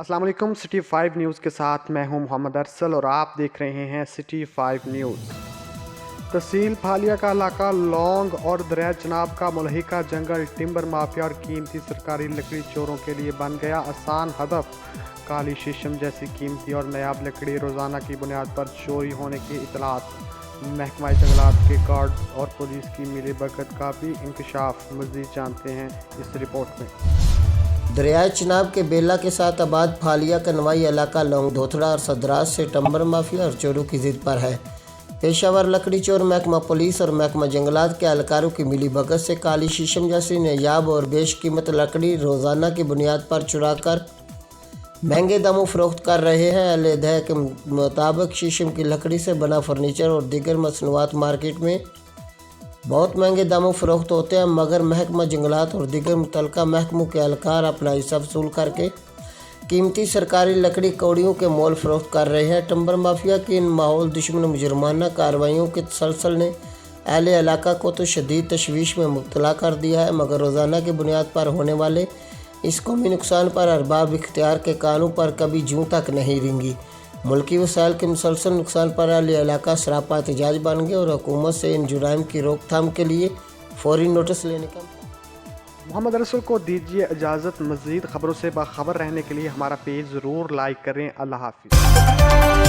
अस्सलाम वालेकुम। City 5 news के साथ मैं हूं मोहम्मद अरसल और आप देख रहे हैं सिटी 5 न्यूज़। तहसील फालिया का इलाका लौंग और दरिया चनाब का मुलहिका जंगल टिम्बर माफिया और कीमती सरकारी लकड़ी चोरों के लिए बन गया आसान हदफ। काली शीशम जैसी कीमती और नायाब लकड़ी रोज़ाना की बुनियाद पर चोरी होने की इतलात। महकमा जंगलात के गार्ड और पुलिस की मिलीभगत का भी इंकशाफ। मज़ीद जानते हैं इस रिपोर्ट में। दरियाए चिनाब के बेला के साथ आबाद फालिया का नवाई इलाका लौंग धोथड़ा और सदराज से टिम्बर माफिया और चोरों की जिद पर है। पेशावर लकड़ी चोर महकमा पुलिस और महकमा जंगलात के एहलकारों की मिलीभगत से काली शीशम जैसी नायाब और बेशकीमत लकड़ी रोज़ाना की बुनियाद पर चुराकर महंगे दामों फरोख्त कर रहे हैं। अहले के मुताबिक शीशम की लकड़ी से बना फर्नीचर और दीगर मसनूआत मार्केट में बहुत महंगे दामों फरोख्त होते हैं, मगर महकमा जंगलात और दीगर मुतल्लिका महकमों के एहलकार अपना हिस्सा वसूल करके कीमती सरकारी लकड़ी कौड़ियों के मोल फरोख्त कर रहे हैं। टिम्बर माफिया की इन माहौल दुश्मन मुजरमाना कार्रवाइयों के तसलसल ने अहले इलाका को तो शदीद तशवीश में मुब्तला कर दिया है, मगर रोज़ाना की बुनियाद पर होने वाले इस कौमी नुकसान पर अरबाब इख्तियार के कानों पर कभी जूं तक नहीं रेंगी। मुल्की वसाइल के मुसलसल नुकसान पर अहले इलाका सरापा एहतजाज बन गए और हुकूमत से इन जुराइम की रोकथाम के लिए फौरी नोटिस लेने का। मोहम्मद रसूल को दीजिए इजाज़त। मज़ीद खबरों से बाखबर रहने के लिए हमारा पेज ज़रूर लाइक करें। अल्लाह हाफ़िज़।